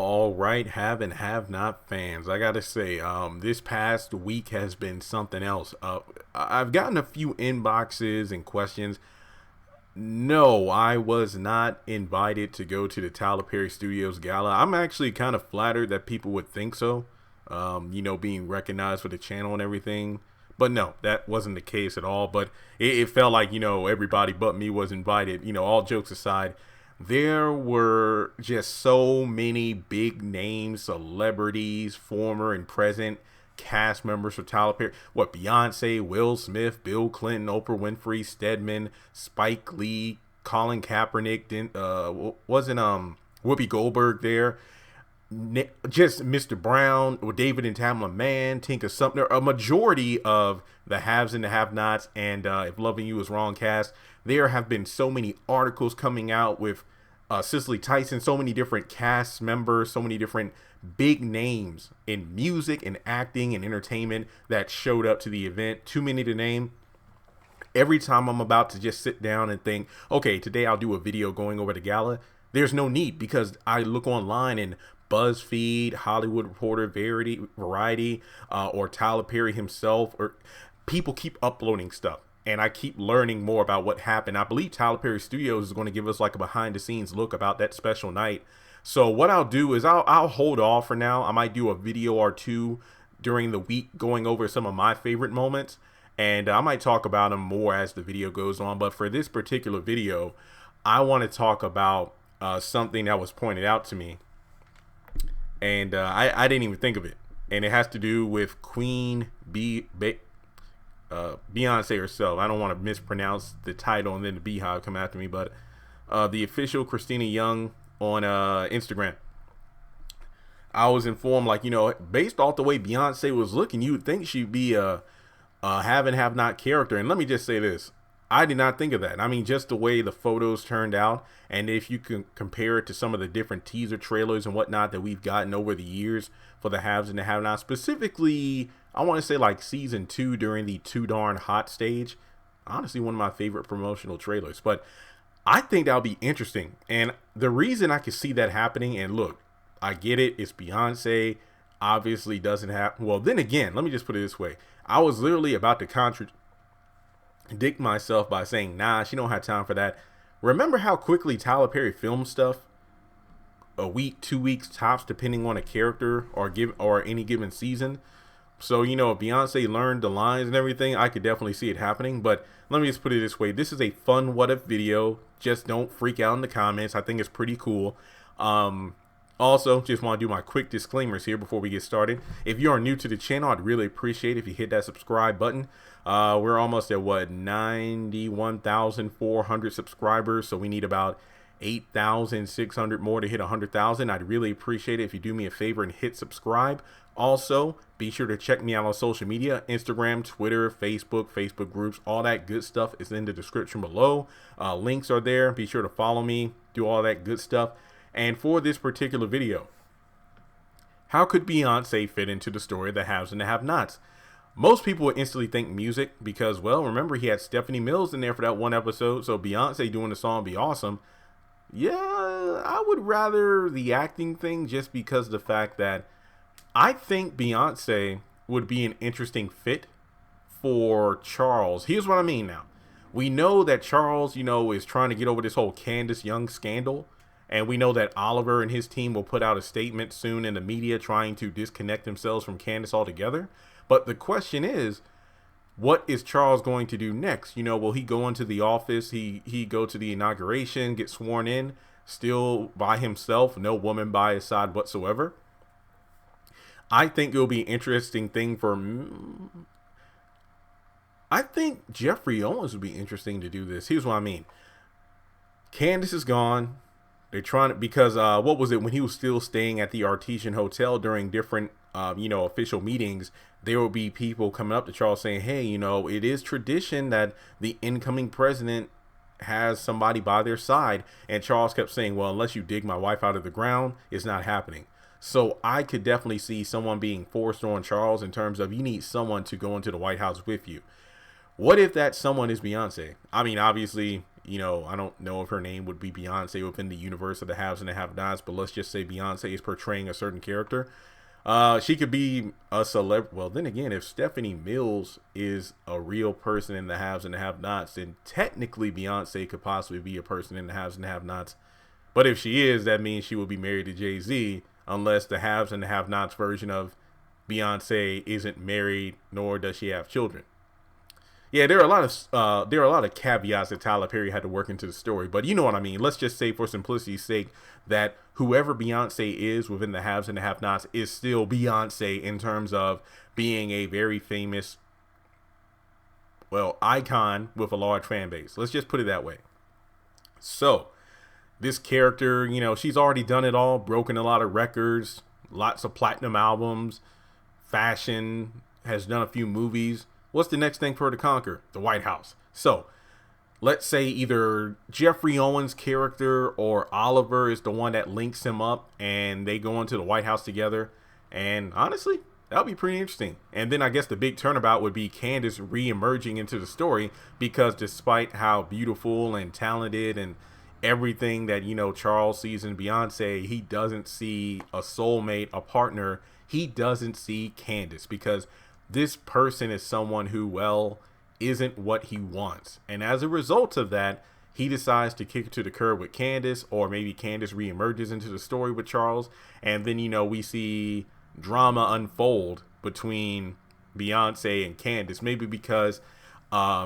All right, have and have not fans. I gotta say, this past week has been something else. I've gotten a few inboxes and questions. No, I was not invited to go to the Tyler Perry Studios gala. I'm actually kind of flattered that people would think so. Being recognized for the channel and everything. But no, that wasn't the case at all. But it felt like, everybody but me was invited. All jokes aside, there were just so many big names, celebrities, former and present cast members for Tyler Perry. What, Beyonce, Will Smith, Bill Clinton, Oprah Winfrey, Stedman, Spike Lee, Colin Kaepernick, wasn't Whoopi Goldberg there? Just Mr. Brown, or David and Tamla Mann, Tinka Sumner, a majority of the haves and the have-nots, and If Loving You Is Wrong cast. There have been so many articles coming out with Cicely Tyson, so many different cast members, so many different big names in music and acting and entertainment that showed up to the event. Too many to name. Every time I'm about to just sit down and think, okay, today I'll do a video going over the gala, there's no need, because I look online and BuzzFeed, Hollywood Reporter, Variety, or Tyler Perry himself, or people keep uploading stuff. And I keep learning more about what happened. I believe Tyler Perry Studios is going to give us like a behind the scenes look about that special night. So what I'll do is I'll hold off for now. I might do a video or two during the week going over some of my favorite moments. And I might talk about them more as the video goes on. But for this particular video, I want to talk about something that was pointed out to me. And I didn't even think of it. And it has to do with Beyonce herself. I don't want to mispronounce the title and then the Beehive come after me, but the official Christina Young on Instagram. I was informed, based off the way Beyonce was looking, you would think she'd be a have and have not character. And let me just say this. I did not think of that. I mean, just the way the photos turned out, and if you can compare it to some of the different teaser trailers and whatnot that we've gotten over the years for the haves and the have-nots, specifically, I want to say like season 2 during the Too Darn Hot stage. Honestly, one of my favorite promotional trailers. But I think that'll be interesting. And the reason I can see that happening, and look, I get it, it's Beyonce, obviously doesn't have, well, then again, let me just put it this way. I was literally about to contradict myself by saying, nah, she don't have time for that. Remember how quickly Tyler Perry filmed stuff? A week, 2 weeks tops, depending on a character or any given season. So, if Beyonce learned the lines and everything, I could definitely see it happening. But let me just put it this way. This is a fun what if video. Just don't freak out in the comments. I think it's pretty cool. Also, just want to do my quick disclaimers here before we get started. If you are new to the channel, I'd really appreciate it if you hit that subscribe button. We're almost at 91,400 subscribers. So we need about 8,600 more to hit 100,000. I'd really appreciate it if you do me a favor and hit subscribe. Also, be sure to check me out on social media, Instagram, Twitter, Facebook groups, all that good stuff is in the description below. Links are there. Be sure to follow me, do all that good stuff. And for this particular video, how could Beyonce fit into the story of the haves and the have-nots? Most people would instantly think music because, well, remember he had Stephanie Mills in there for that one episode, so Beyonce doing the song would be awesome. Yeah, I would rather the acting thing just because of the fact that I think Beyonce would be an interesting fit for Charles. Here's what I mean now. We know that Charles, is trying to get over this whole Candace Young scandal. And we know that Oliver and his team will put out a statement soon in the media trying to disconnect themselves from Candace altogether. But the question is, what is Charles going to do next? Will he go into the office? He go to the inauguration, get sworn in, still by himself, no woman by his side whatsoever? I think it'll be an interesting thing for I think Jeffrey Owens would be interesting to do this. Here's what I mean. Candace is gone. They're trying to, because what was it, when he was still staying at the Artesian Hotel during different, official meetings, there will be people coming up to Charles saying, hey, it is tradition that the incoming president has somebody by their side. And Charles kept saying, well, unless you dig my wife out of the ground, it's not happening. So I could definitely see someone being forced on Charles in terms of you need someone to go into the White House with you. What if that someone is Beyonce? I mean, obviously, I don't know if her name would be Beyonce within the universe of the haves and the have-nots, but let's just say Beyonce is portraying a certain character. She could be a celebrity. Well, then again, if Stephanie Mills is a real person in the haves and the have-nots, then technically Beyonce could possibly be a person in the haves and the have-nots. But if she is, that means she will be married to Jay-Z, unless the haves and the have-nots version of Beyonce isn't married, nor does she have children. Yeah, there are a lot of caveats that Tyler Perry had to work into the story, but you know what I mean. Let's just say, for simplicity's sake, that whoever Beyonce is within the haves and the have-nots is still Beyonce in terms of being a very famous, well, icon with a large fan base. Let's just put it that way. So, this character, she's already done it all, broken a lot of records, lots of platinum albums, fashion, has done a few movies. What's the next thing for her to conquer? The White House. So, let's say either Jeffrey Owens' character or Oliver is the one that links him up and they go into the White House together. And honestly, that would be pretty interesting. And then I guess the big turnabout would be Candace re-emerging into the story, because despite how beautiful and talented and everything that, Charles sees in Beyonce, he doesn't see a soulmate, a partner. He doesn't see Candace, because this person is someone who, well, isn't what he wants. And as a result of that, he decides to kick it to the curb with Candace, or maybe Candace reemerges into the story with Charles. And then, we see drama unfold between Beyonce and Candace, maybe because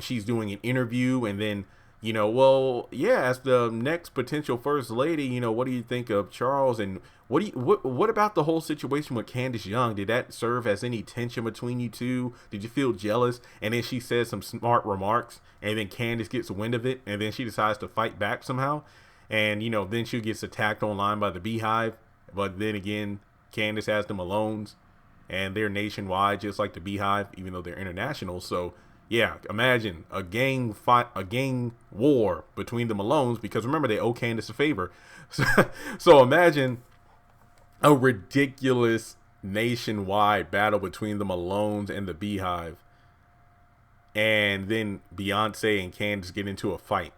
she's doing an interview, and then, well, yeah, as the next potential first lady, what do you think of Charles? And what about the whole situation with Candace Young? Did that serve as any tension between you two? Did you feel jealous? And then she says some smart remarks, and then Candace gets wind of it, and then she decides to fight back somehow. And, then she gets attacked online by the Beehive. But then again, Candace has the Malones, and they're nationwide, just like the Beehive, even though they're international. So, yeah, imagine a gang war between the Malones, because remember, they owe Candace a favor. So imagine a ridiculous nationwide battle between the Malones and the Beehive, and then Beyonce and Candace get into a fight.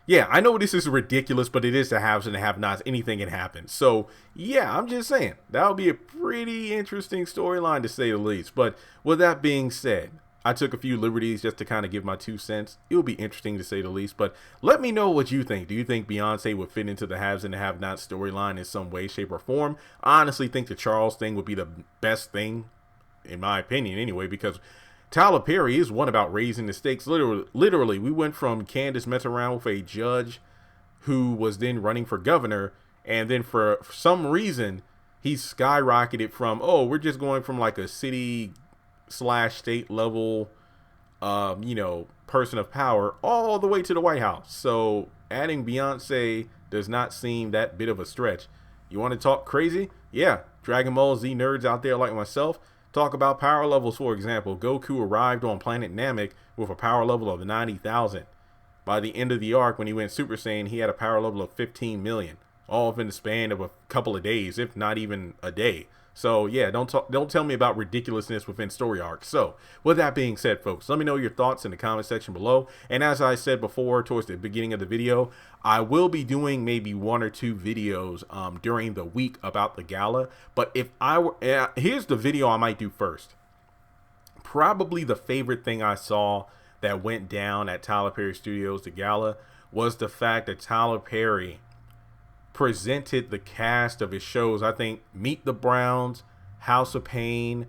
Yeah, I know this is ridiculous, but it is the haves and the have-nots. Anything can happen. So, yeah, I'm just saying, that would be a pretty interesting storyline, to say the least. But with that being said, I took a few liberties just to kind of give my 2 cents. It would be interesting, to say the least. But let me know what you think. Do you think Beyonce would fit into the haves and the have-nots storyline in some way, shape, or form? I honestly think the Charles thing would be the best thing, in my opinion anyway, because Tyler Perry is one about raising the stakes. Literally, we went from Candace messing around with a judge who was then running for governor, and then for some reason, he skyrocketed from, oh, we're just going from like a city/state level, person of power, all the way to the White House. So adding Beyonce does not seem that bit of a stretch. You want to talk crazy? Yeah, Dragon Ball Z nerds out there like myself, talk about power levels. For example, Goku arrived on planet Namek with a power level of 90,000. By the end of the arc, when he went Super Saiyan, he had a power level of 15 million, all within the span of a couple of days, if not even a day. So yeah, don't tell me about ridiculousness within story arcs. So with that being said, folks, let me know your thoughts in the comment section below. And as I said before, towards the beginning of the video, I will be doing maybe 1 or 2 videos during the week about the gala. But if I were, here's the video I might do first. Probably the favorite thing I saw that went down at Tyler Perry Studios, the gala, was the fact that Tyler Perry presented the cast of his shows. I think Meet the Browns, House of Pain,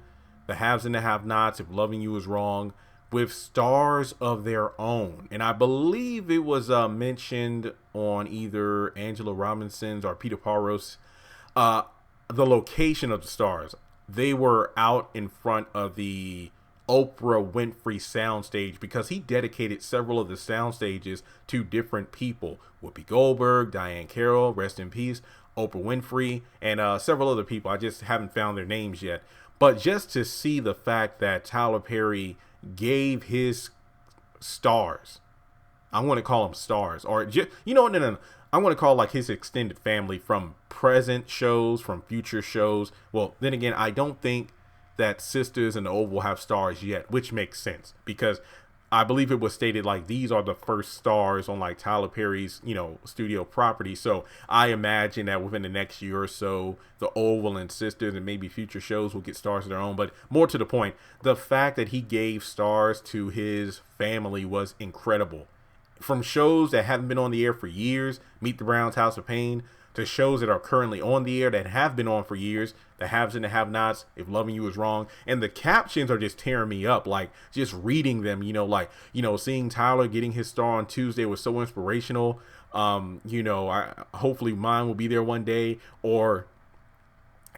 The Haves and the Have-Nots, If Loving You Is Wrong, with stars of their own. And I believe it was mentioned on either Angela Robinson's or Peter Parros, the location of the stars. They were out in front of the Oprah Winfrey soundstage, because he dedicated several of the sound stages to different people. Whoopi Goldberg, Diane Carroll, rest in peace, Oprah Winfrey, and several other people. I just haven't found their names yet. But just to see the fact that Tyler Perry gave his stars, I'm going to call them stars, or just, no, I'm going to call like his extended family, from present shows, from future shows. Well, then again, I don't think that Sisters and the Oval have stars yet, which makes sense, because I believe it was stated like these are the first stars on like Tyler Perry's, studio property. So I imagine that within the next year or so, the Oval and Sisters and maybe future shows will get stars of their own. But more to the point, the fact that he gave stars to his family was incredible. From shows that haven't been on the air for years, Meet the Browns, House of Pain, to shows that are currently on the air that have been on for years, the haves and the have-nots, If Loving You Is Wrong. And the captions are just tearing me up, like just reading them, seeing Tyler getting his star on Tuesday was so inspirational. Hopefully mine will be there one day. Or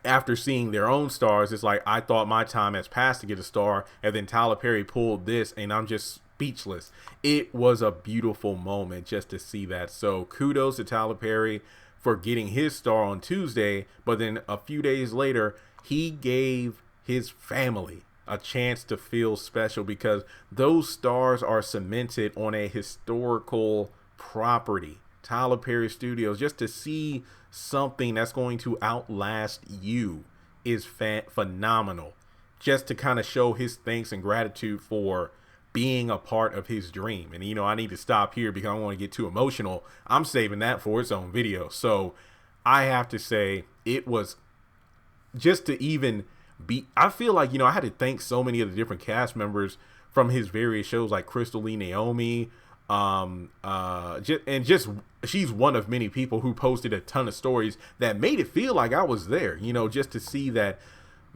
after seeing their own stars, it's like, I thought my time has passed to get a star, and then Tyler Perry pulled this, and I'm just speechless. It was a beautiful moment just to see that. So kudos to Tyler Perry for getting his star on Tuesday, but then a few days later, he gave his family a chance to feel special, because those stars are cemented on a historical property, Tyler Perry Studios. Just to see something that's going to outlast you is phenomenal. Just to kind of show his thanks and gratitude for being a part of his dream. And I need to stop here because I don't want to get too emotional. I'm saving that for its own video. So I have to say, it was just to even be, I feel like, I had to thank so many of the different cast members from his various shows, like Crystal Lee Naomi, she's one of many people who posted a ton of stories that made it feel like I was there, just to see that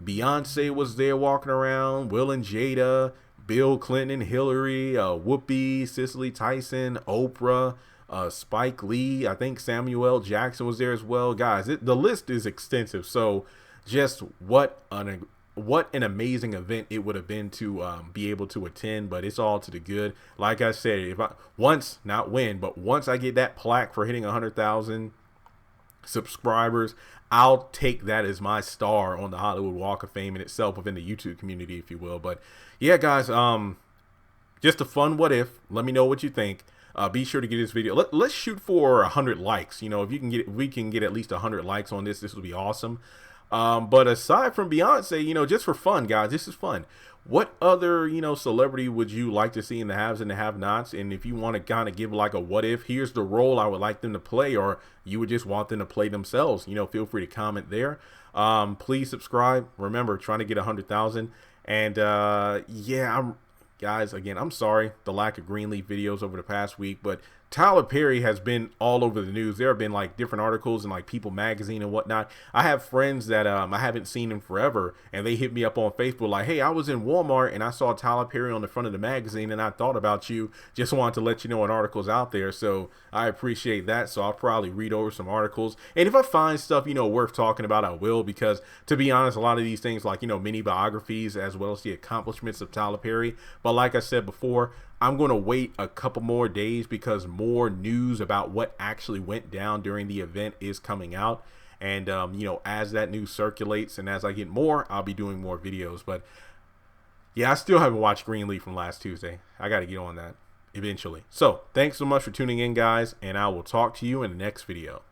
Beyoncé was there walking around, Will and Jada, Bill Clinton, Hillary, Whoopi, Cicely Tyson, Oprah, Spike Lee. I think Samuel Jackson was there as well. Guys, the list is extensive. So just what an amazing event it would have been to be able to attend. But it's all to the good. Like I said, once I get that plaque for hitting 100,000 subscribers, I'll take that as my star on the Hollywood Walk of Fame in itself, within the YouTube community, if you will. But yeah, guys, just a fun what if. Let me know what you think. Be sure to get this video. Let's shoot for 100 likes. If we can get at least 100 likes on this will be awesome. But aside from Beyonce, just for fun, guys, this is fun. What other, celebrity would you like to see in the haves and the have-nots? And if you want to kind of give like a what if, here's the role I would like them to play, or you would just want them to play themselves, feel free to comment there. Please subscribe. Remember, trying to get 100,000. And yeah, guys, again, I'm sorry the lack of Greenleaf videos over the past week, but Tyler Perry has been all over the news. There have been like different articles in like People magazine and whatnot. I have friends that I haven't seen in forever, and they hit me up on Facebook like, hey, I was in Walmart and I saw Tyler Perry on the front of the magazine and I thought about you. Just wanted to let you know an article's out there. So I appreciate that. So I'll probably read over some articles, and if I find stuff worth talking about, I will, because to be honest, a lot of these things, like mini biographies as well as the accomplishments of Tyler Perry. But like I said before, I'm going to wait a couple more days because more news about what actually went down during the event is coming out. And, as that news circulates and as I get more, I'll be doing more videos. But yeah, I still haven't watched Greenleaf from last Tuesday. I got to get on that eventually. So thanks so much for tuning in, guys, and I will talk to you in the next video.